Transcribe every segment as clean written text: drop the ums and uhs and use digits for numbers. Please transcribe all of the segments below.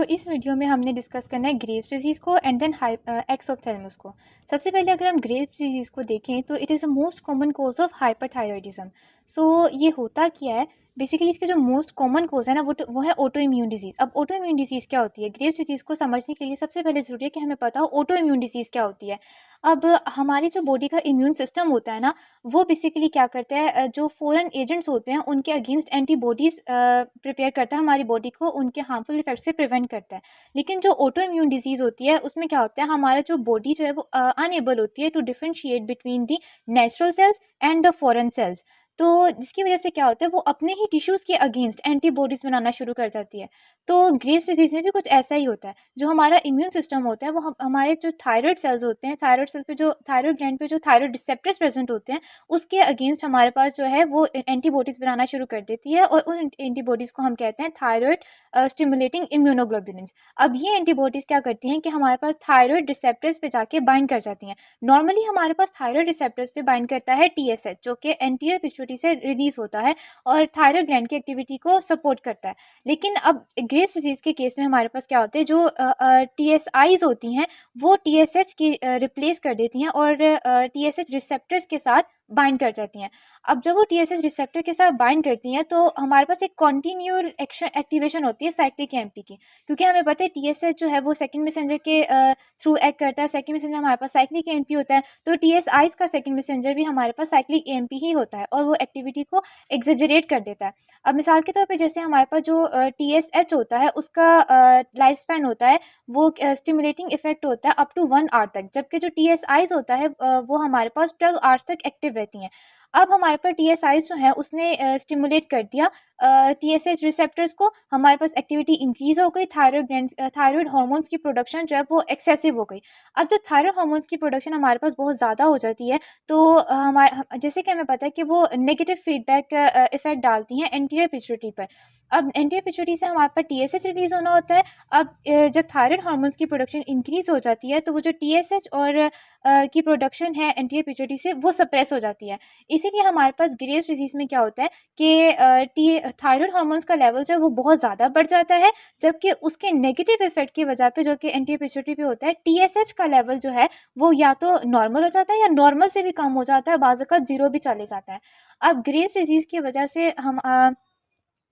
इस वीडियो में हमने डिस्कस करना है ग्रेव्स डिजीज़ को एंड देन एक्सोप्थेल्मस को। सबसे पहले अगर हम ग्रेव्स डिजीज़ को देखें तो it is a most common cause of hyperthyroidism. ये होता क्या है, बेसिकली इसके जो मोस्ट कॉमन कॉज है ना वो है ऑटो इम्यून डिजीज़। अब ऑटो इम्यून डिजीज़ क्या होती है? ग्रेव्स डिजीज़ को समझने के लिए सबसे पहले ज़रूरी है कि हमें पता हो ऑटो इम्यून डिजीज़ क्या होती है। अब हमारी जो बॉडी का इम्यून सिस्टम होता है ना, वो बेसिकली क्या करता है, जो फॉरेन एजेंट्स होते हैं उनके अगेंस्ट एंटीबॉडीज़ प्रिपेयर करता है हमारी बॉडी को, उनके हार्मफुल इफेक्ट से प्रिवेंट करता है। लेकिन जो ऑटो इम्यून डिजीज़ होती है उसमें क्या होता है, हमारा जो बॉडी जो है वो अनएबल होती है to differentiate between the natural cells and the foreign cells. तो जिसकी वजह से क्या होता है, वो अपने ही टिश्यूज़ के अगेंस्ट एंटीबॉडीज़ बनाना शुरू कर जाती है। तो ग्रेव्स डिजीज़ में भी कुछ ऐसा ही होता है। जो हमारा इम्यून सिस्टम होता है वो हमारे जो थायराइड सेल्स होते हैं, थायराइड सेल पे जो थायराइड ग्लैंड पे जो थायराइड रिसेप्टर्स प्रेजेंट होते हैं, उसके अगेंस्ट हमारे पास जो है वो एंटीबॉडीज़ बनाना शुरू कर देती है, और उन एंटीबॉडीज़ को हम कहते हैं थायराइड स्टिमुलेटिंग इम्यूनोग्लोबुलिन्स। अब ये एंटीबॉडीज़ क्या करती हैं कि हमारे पास थायराइड रिसेप्टर्स पे जाके बाइंड कर जाती हैं। नॉर्मली हमारे पास थायराइड रिसेप्टर्स पे बाइंड करता है टीएसएच, जो कि एंटीरियर पिट्यूटरी से रिलीज़ होता है और थायराइड ग्लैंड की एक्टिविटी को सपोर्ट करता है। लेकिन अब ग्रेव्स डिजीज़ के केस में हमारे पास क्या होता है, जो टीएसआईज़ होती हैं वो टीएसएच की रिप्लेस कर देती हैं और टीएसएच रिसेप्टर्स के साथ बाइंड कर जाती हैं। अब जब वो टीएसएच रिसेप्टर के साथ बाइंड करती हैं तो हमारे पास एक कंटीन्यूअल एक्टिवेशन होती है साइक्लिक एएमपी की, क्योंकि हमें पता है टीएसएच जो है वो सेकंड मैसेंजर के थ्रू एक्ट करता है। सेकंड मैसेंजर हमारे पास साइक्लिक एएमपी होता है, तो टीएसआईज़ का सेकंड मैसेंजर भी हमारे पास साइक्लिक एएमपी ही होता है और वो एक्टिविटी को एक्सेजरेट कर देता है। अब मिसाल के तौर पे जैसे हमारे पास जो टीएसएच होता है उसका लाइफ स्पैन होता है, वो स्टिमुलेटिंग इफेक्ट होता है अप टू 1 आवर तक, जबकि जो टीएसआईज़ होता है वो हमारे पास 12 आवर्स तक एक्टिव रहती हैं। अब हमारे पास टीएसआईज़ जो है उसने स्टिमुलेट कर दिया टीएसएच रिसेप्टर्स को, हमारे पास एक्टिविटी इंक्रीज़ हो गई, थायराइड हार्मोन्स की प्रोडक्शन जो है वो एक्सेसिव हो गई। अब जब थायराइड हार्मोन्स की प्रोडक्शन हमारे पास बहुत ज़्यादा हो जाती है तो जैसे कि हमें पता है कि वो नेगेटिव फीडबैक इफेक्ट डालती हैं एंटीरियर पिट्यूटरी पर। अब एंटीरियर पिट्यूटरी से हमारे पास टीएसएच रिलीज़ होना होता है। अब जब थायराइड हार्मोन्स की प्रोडक्शन इंक्रीज़ हो जाती है तो वो जो टीएसएच और की प्रोडक्शन है एंटीरियर पिट्यूटरी से, वो सप्रेस हो जाती है। इसीलिए हमारे पास ग्रेव्स डिजीज़ में क्या होता है कि थायराइड हार्मोन्स का लेवल जो है वो बहुत ज़्यादा बढ़ जाता है, जबकि उसके नेगेटिव इफेक्ट की वजह पे, जो कि एंटीरियर पिट्यूटरी पे होता है, टीएसएच का लेवल जो है वो या तो नॉर्मल हो जाता है या नॉर्मल से भी कम हो जाता है, बाज़ ज़ात 0 भी चले जाता है। अब ग्रेव्स डिजीज़ की वजह से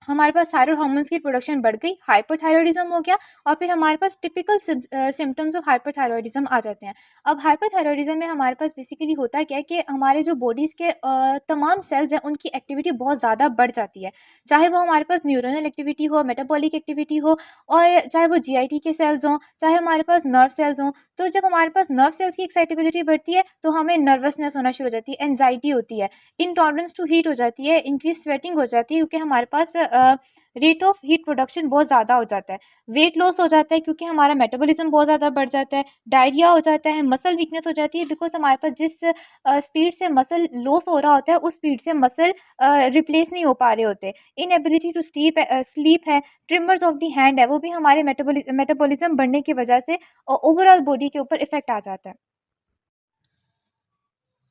हमारे पास थायराइड हार्मोन्स की प्रोडक्शन बढ़ गई, हाइपरथायरॉयडिज्म हो गया, और फिर हमारे पास टिपिकल सिम्पटम्स ऑफ हाइपरथायरॉयडिज्म आ जाते हैं। अब हाइपरथायरॉयडिज्म में हमारे पास बेसिकली होता क्या है कि हमारे जो बॉडीज़ के तमाम सेल्स हैं उनकी एक्टिविटी बहुत ज़्यादा बढ़ जाती है, चाहे वो हमारे पास न्यूरोनल एक्टिविटी हो, मेटाबॉलिक एक्टिविटी हो, और चाहे वो जीआईटी के सेल्स हों, चाहे हमारे पास नर्व सेल्स हों। तो जब हमारे पास नर्व सेल्स की एक्साइटेबिलिटी बढ़ती है तो हमें नर्वसनेस होना शुरू हो जाती है, एंजाइटी होती है, इनटॉलरेंस टू हीट हो जाती है, इंक्रीज स्वेटिंग हो जाती है, क्योंकि हमारे पास रेट ऑफ हीट प्रोडक्शन बहुत ज़्यादा हो जाता है। वेट लॉस हो जाता है क्योंकि हमारा मेटाबॉलिज्म बहुत ज़्यादा बढ़ जाता है। डायरिया हो जाता है, मसल वीकनेस हो जाती है, बिकॉज हमारे पास जिस स्पीड से मसल लॉस हो रहा होता है उस स्पीड से मसल रिप्लेस नहीं हो पा रहे होते। इनएबिलिटी टू स्लीप है, ट्रिमर्स ऑफ द हैंड है, वो भी हमारे मेटाबॉलिज्म बढ़ने की वजह से ओवरऑल बॉडी के ऊपर इफेक्ट आ जाता है।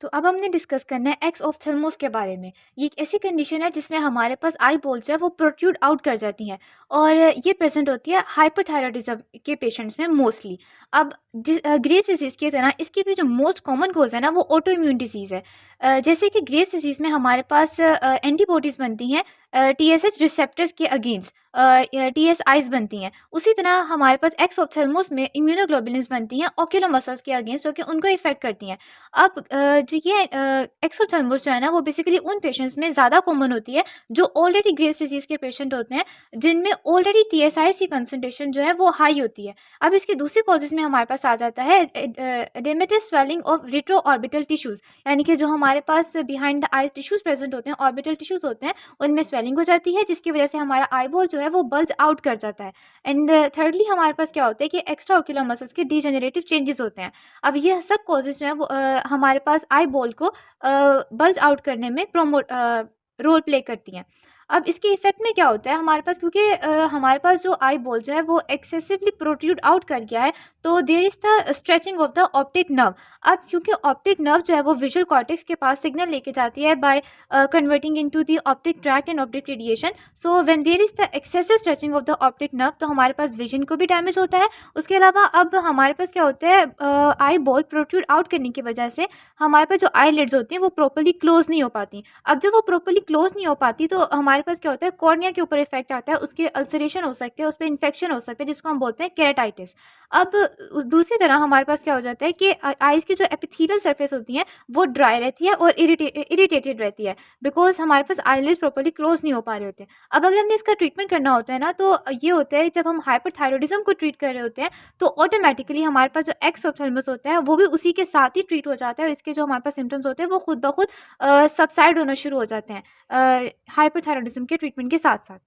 तो अब हमने डिस्कस करना है एक्स ऑफ्थेल्मोस के बारे में। ये एक ऐसी कंडीशन है जिसमें हमारे पास आई बॉल्स जो है वो प्रोट्रूड आउट कर जाती हैं, और ये प्रेजेंट होती है हाइपरथायरॉयडिज्म के पेशेंट्स में मोस्टली। अब ग्रेव्स डिजीज़ की तरह इसकी भी जो मोस्ट कॉमन कोज है ना वो ऑटो इम्यून डिजीज़ है। जैसे कि ग्रेव्स डिजीज़ में हमारे पास एंटीबॉडीज़ बनती हैं टीएसएच रिसेप्टर्स के अगेंस्ट, टीएसआईज़ बनती हैं। उसी तरह हमारे पास एक्स ऑफ्थेल्मोस में इम्यूनोग्लोबुलिन्स बनती हैं ऑक्यूलर मसल्स के अगेंस्ट, जो कि उनको इफेक्ट करती हैं। अब जो ये एक्सोथर्मोस जो है ना वो बेसिकली उन पेशेंट्स में ज़्यादा कॉमन होती है जो ऑलरेडी ग्रेव्स डिजीज़ के पेशेंट होते हैं, जिनमें ऑलरेडी टीएसआई की कंसंट्रेशन जो है वो हाई होती है। अब इसके दूसरी कॉजेज़ में हमारे पास आ जाता है edematous swelling of retro orbital tissues, यानी कि जो हमारे पास behind the eyes tissues present होते हैं, ऑर्बिटल टिश्यूज़ होते हैं, उनमें स्वेलिंग हो जाती है, जिसकी वजह से हमारा आईबॉल जो है वो बल्ज आउट कर जाता है। एंड थर्डली हमारे पास क्या होता है कि एक्स्ट्रा ऑक्यूलर मसल्स के डीजेनरेटिव चेंजेस होते हैं। अब ये सब कॉजेज़ जो है वो हमारे पास आई बॉल को बल्ज आउट करने में रोल प्ले करती हैं। अब इसके इफ़ेक्ट में क्या होता है हमारे पास, क्योंकि हमारे पास जो आई बॉल जो है वो एक्सेसिवली प्रोट्रूड आउट कर गया है, तो there is the stretching of the optic nerve. अब क्योंकि ऑप्टिक नर्व जो है वो विजुअल कॉर्टेक्स के पास सिग्नल लेके जाती है by converting into the optic tract and optic radiation. So when there is the excessive stretching of the optic nerve, तो हमारे पास विजन को भी डैमेज होता है। उसके अलावा अब हमारे पास क्या होता है, आई बॉल प्रोट्रूड आउट करने की वजह से हमारे पास जो आई लिड्स होती हैं वो प्रॉपर्ली क्लोज नहीं हो पाती। अब जब वो प्रॉपर्ली क्लोज नहीं हो पाती तो हमारे पास क्या होता है, कॉर्निया के ऊपर इफेक्ट आता है, उसके अल्सरेशन हो सकते हैं, उस पर इन्फेक्शन हो सकता है जिसको हम बोलते हैं केराटाइटिस। अब दूसरी तरह हमारे पास क्या हो जाता है कि आइज़ की जो एपिथेलियल सरफेस होती है वो ड्राई रहती है और इरिटेटेड रहती है, बिकॉज हमारे पास आईलिड्स प्रॉपर्ली क्लोज नहीं हो पा रहे होते हैं। अब अगर हमने इसका ट्रीटमेंट करना होता है ना, तो ये होता है जब हम हाइपरथायरॉयडिज्म को ट्रीट कर रहे होते हैं तो ऑटोमेटिकली हमारे पास जो एक्स ऑप्थेल्मस होता है वो भी उसी के साथ ही ट्रीट हो जाता है, और इसके जो हमारे पास सिम्टम्स होते हैं वो खुद ब खुद सबसाइड होना शुरू हो जाते हैं हाइपरथायरॉयडिज्म के ट्रीटमेंट के साथ साथ।